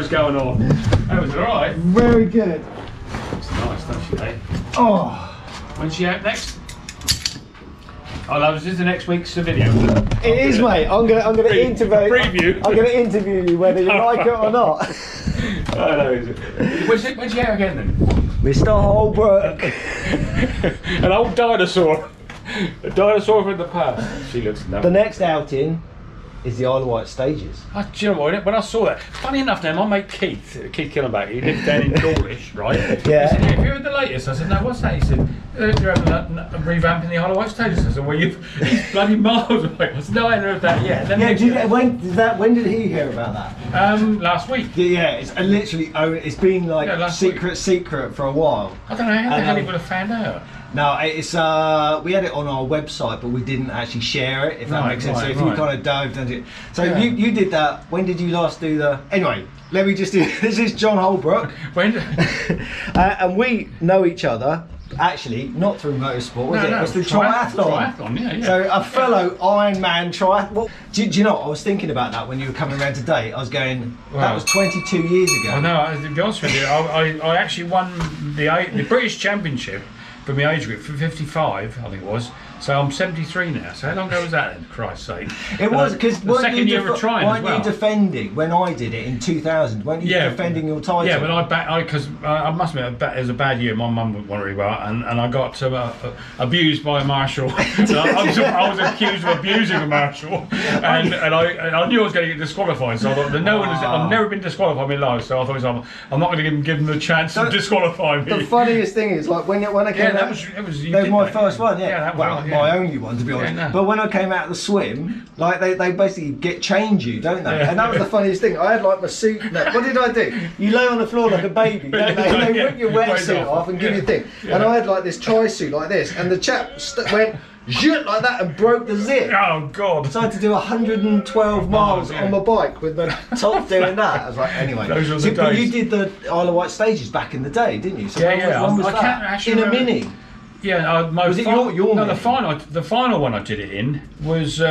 was going on. That was alright. Very good. It's nice, don't she, eh? Oh. When's she out next? Oh no, this is the next week's video. It is, mate. I'm gonna preview. I'm gonna interview you whether you like it or not. Oh no, is it? When's she out again then? Mr. Holbrook. An old dinosaur. A dinosaur from the past. She looks The lovely. next outing is the Isle of Wight stages. Do you know what? When I saw that, funny enough, now my mate Keith Killenback, he lives down in Dawlish, right? Yeah. He said, "Have you heard the latest?" I said, "No, what's that?" He said, "They're revamping the Isle of Wight stages." I said, "Well, he's bloody miles away." I said, "No, I hadn't heard that yet." Then when did he hear about that? Last week. Yeah, it's literally it's been like secret for a while. I don't know how the hell he would have found out. No, it's we had it on our website, but we didn't actually share it. If that makes sense. So if you kind of dived into it, so you did that. When did you last do the? Anyway, let me just do. This is John Holbrook. When? And we know each other. Actually, not through motorsport, was it? It was the triathlon. Triathlon, yeah. So a fellow Ironman triathlon. Do you know? I was thinking about that when you were coming around today. I was going. That was 22 years ago. I know. To be honest with you, I actually won the British Championship for my age group for 55, I think it was. So I'm 73 now. So how long ago was that then? Christ's sake. It was because the second year of trying as well. Weren't you defending when I did it in 2000? Weren't you defending your title? Yeah, but because I must admit it was a bad year. My mum wasn't very well, and I got abused by a marshal. I was accused of abusing a marshal, and I knew I was going to get disqualified. So I thought, I've never been disqualified in my life. So I thought, I'm not going to give them the chance to disqualify me. The funniest thing is, like when I came out, that was my first one. Yeah, my only one, to be honest. Yeah, no. But when I came out of the swim, like they basically change you, don't they? Yeah. And that was the funniest thing. I had like my suit. What did I do? You lay on the floor like a baby, don't they? And they rip your wetsuit off and give you a thing. Yeah. And I had like this tri-suit like this, and the chap went zhut like that and broke the zip. Oh God! So I had to do 112 miles on my bike with the top doing that. I was like, anyway. Those were the days. But you did the Isle of Wight stages back in the day, didn't you? So when was I that? can't actually in remember. a Mini. Yeah, was it your no, the final one I did it in was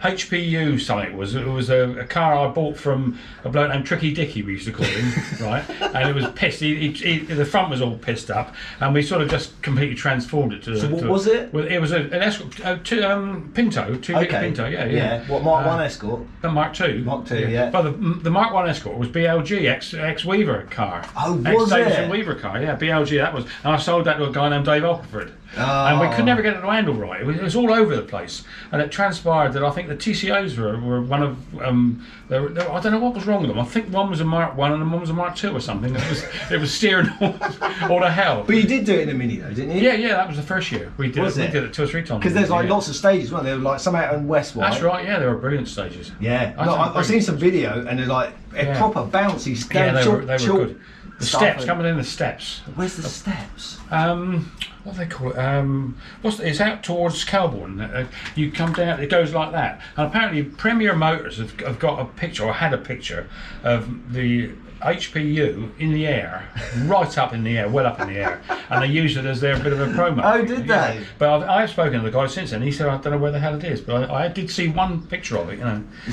HPU something. It was a car I bought from a bloke named Tricky Dicky, we used to call him, right? And it was pissed. The front was all pissed up, and we sort of just completely transformed it to. So what was it? Well, it was an Escort, Pinto, 2-litre Pinto. Yeah. What Mark 1 Escort? The Mark 2. Mark 2, yeah. But the Mark 1 Escort was BLG, ex Weaver car. Oh, was it? Ex Weaver car, yeah, BLG that was. And I sold that to a guy named Dave Alford. And we could never get it to handle right. It was all over the place, and it transpired that I think the TCOs were one of I don't know what was wrong with them. I think one was a Mark 1 and one was a Mark 2 or something. It was steering all to hell. But you did do it in a Mini though, didn't you? Yeah, that was the first year. We did it 2 or 3 times. Because there's like lots of stages, weren't there? Like some out in West Wight. That's right. Yeah, they were brilliant stages. Yeah. I've seen some video and they're like proper bouncy. Yeah, they were good. The steps, coming in the steps. Where's the steps? What do they call it? It's out towards Kelbourne. You come down, it goes like that. And apparently Premier Motors have got a picture, or had a picture, of the HPU in the air, right up in the air, well up in the air, and they used it as their bit of a promo. Oh, did they? But I've spoken to the guy since then. He said, I don't know where the hell it is, but I did see one picture of it.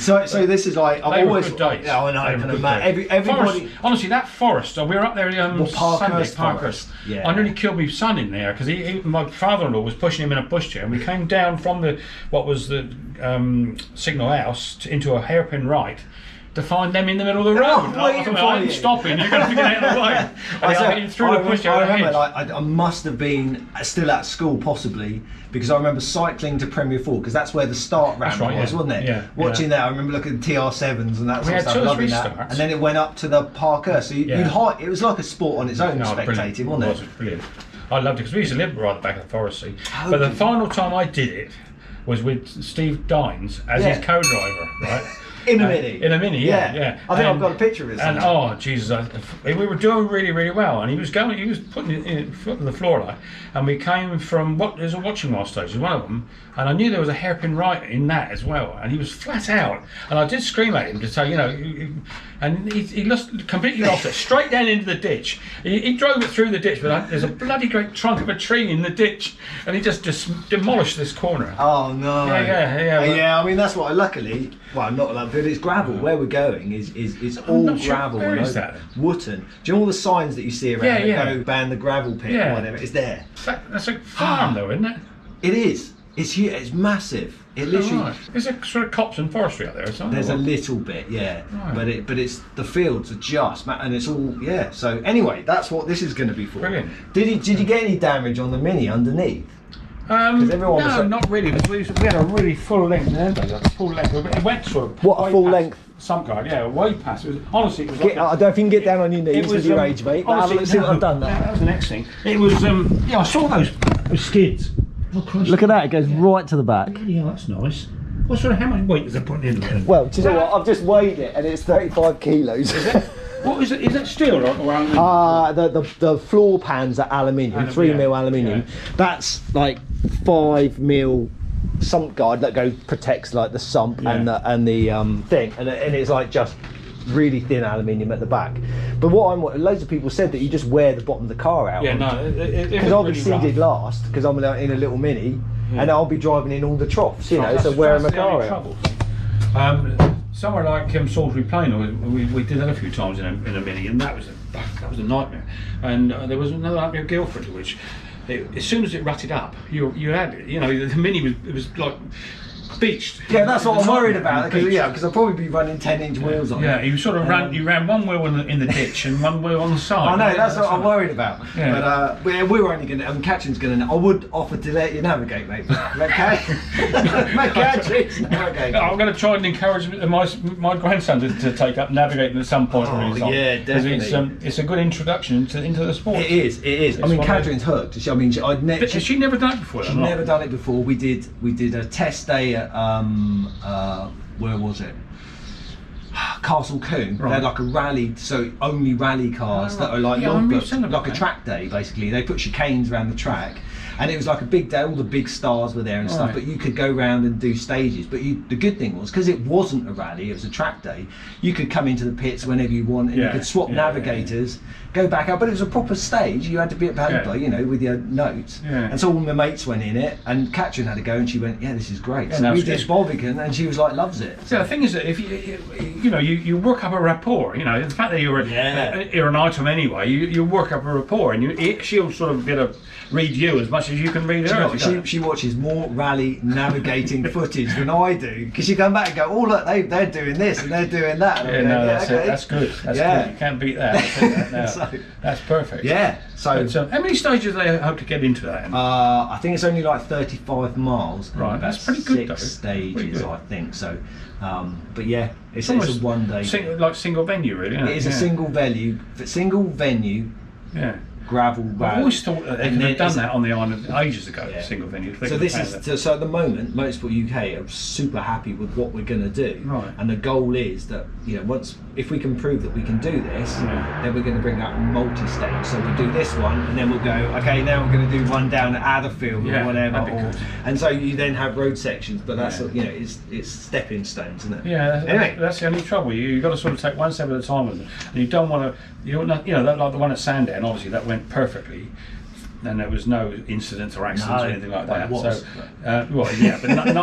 So this is like I've always. Good days. Yeah, I know. Everybody. Forest, honestly, that forest. We were up there. Parkhurst. Yeah. I nearly killed my son in there because my father-in-law was pushing him in a pushchair, and we came down from the signal house into a hairpin right. To find them in the middle of the road. I'm stopping, you're going to get out of the way. I must have been still at school, possibly, because I remember cycling to Premier 4, because that's where the start round was, wasn't it? Yeah. Watching that, I remember looking at TR7s and that sort of stuff, loving that. And then it went up to the Parkhurst, so it was like a sport on its own, spectating, wasn't it? It was brilliant. I loved it, because we used to live right at the back of the forest sea. But the final time I did it was with Steve Dines as his co-driver, right? In a Mini? In a Mini, yeah. I think I've got a picture of it. And oh, Jesus, we were doing really, really well. And he was putting his foot on the floor like, and we came from there's a watching while stage, one of them, and I knew there was a hairpin right in that as well. And he was flat out. And I did scream at him to say, and he completely lost it, straight down into the ditch. He drove it through the ditch, but there's a bloody great trunk of a tree in the ditch, and he just demolished this corner. Oh no. Yeah. I mean, that's what luckily. Well, not but it's gravel. Where we're going is all gravel. Where is that? Wootton. Do you know all the signs that you see around that go ban the gravel pit or whatever? It's there. That's a farm though, isn't it? It is. It's huge. It's massive. It literally. Is it sort of copse and forestry out there or something? There's a little bit, but it's the fields are just, and it's all So anyway, that's what this is going to be for. Brilliant. Did you get any damage on the Mini underneath? No, not really. We had a really full length, full length. It went sort of. What, a full length? Some guard, way past. It was, honestly, it was. I don't know if you can get down on your knees with your age, mate. Honestly, see what I've done. That was the next thing. It was. I saw those skids. Look at that! It goes right to the back. Yeah, that's nice. What sort of, how much weight is it putting in there? Well, do you know what? I've just weighed it, and it's 35 kilos. Is it? What is it? Is it steel or aluminium? The floor pans are aluminium, 3mm aluminium. Yeah. That's like 5mm sump guard that protects like the sump and the thing, and it's like just really thin aluminium at the back. But loads of people said that you just wear the bottom of the car out. Yeah, no, because I'll be seeded last because I'm in a little Mini, and I'll be driving in all the troughs, so wearing my car out. Somewhere like Salisbury Plain, we did that a few times in a Mini, and that was a nightmare. And there was another up near Guildford, which as soon as it rutted up, you had it. The Mini was like beached. Yeah, that's what I'm worried about. Because I'll probably be running 10-inch wheels on it. Yeah, you sort of ran one wheel in the ditch and one wheel on the side. I know, that's what I'm worried about. Yeah. But we're only going to, Katrin's going to, I would offer to let you navigate, mate. Okay? Make Katrin navigate. I'm going to try and encourage my grandson to take up navigating at some point. Yeah, definitely. It's a good introduction into the sport. It is. I mean, Katrin's hooked. Has she never done it before? She's never done it before. We did a test day at where was it? Castle Coombe. Right. They're like a rally, so only rally cars that are like logbooks, like a track day basically. They put chicanes around the track, and it was like a big day. All the big stars were there and stuff, but you could go around and do stages. But the good thing was, because it wasn't a rally, it was a track day, you could come into the pits whenever you want, and you could swap navigators, go back out. But it was a proper stage. You had to be at paper, with your notes. Yeah. And so all my mates went in it, and Katrin had a go, and she went, "Yeah, this is great." Yeah, so we did Bovigan, and she was like, loves it. So the thing is that if you work up a rapport, the fact that you're an item anyway, you work up a rapport, and she'll sort of be able to read you as much as you can read her. She watches more rally navigating footage than I do, because she come back and go, "Oh look, they're doing this and they're doing that." And that's good. That's good. You can't beat that. That's perfect. Yeah. So how many stages do they hope to get into that? I think it's only like 35 miles. Right, that's pretty good. 6 stages, I think so. But yeah, it's a one day. Single venue, really. It is a single venue. Yeah. Gravel rally. I've always thought that they could have done that on the island ages ago, single venue. So at the moment, Motorsport UK are super happy with what we're going to do, and the goal is that if we can prove that we can do this, then we're going to bring out multi-stage. So we do this one, and then we'll go, okay, now we're going to do one down at Adderfield or whatever, and so you then have road sections. But that's it's stepping stones, isn't it? Yeah. Anyway, that's the only trouble. You've got to sort of take one step at a time with it, and you don't want to. Like the one at Sandown, obviously that went perfectly, and there was no incidents or accidents or anything like that. But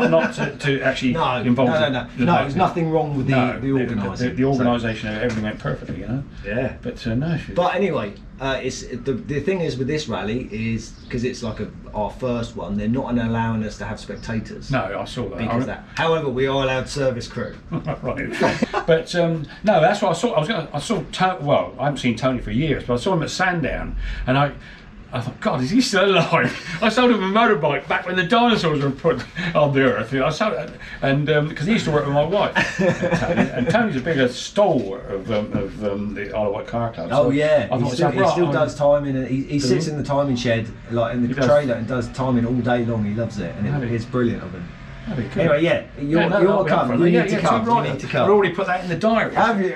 not to actually involve. No. There's nothing wrong with the organising. The organisation of everything went perfectly, Yeah. But no. But anyway, it's the thing is with this rally is because it's like our first one. They're not allowing us to have spectators. No, I saw that. Because that. However, we are allowed service crew. Right. But no, that's what I saw. I saw Tony. I haven't seen Tony for years, but I saw him at Sandown, and I thought, God, is he still alive? I sold him a motorbike back when the dinosaurs were put on the earth. I sold it, and because he used to work with my wife, and Tony's a bigger stalwart of the Isle of Wight Car Club. So he still does timing, and he sits in the timing shed, like in the trailer, and does timing all day long. He loves it, and it's brilliant of him. Cool. Anyway, you're coming. You need to come. I've already put that in the diary. Have you?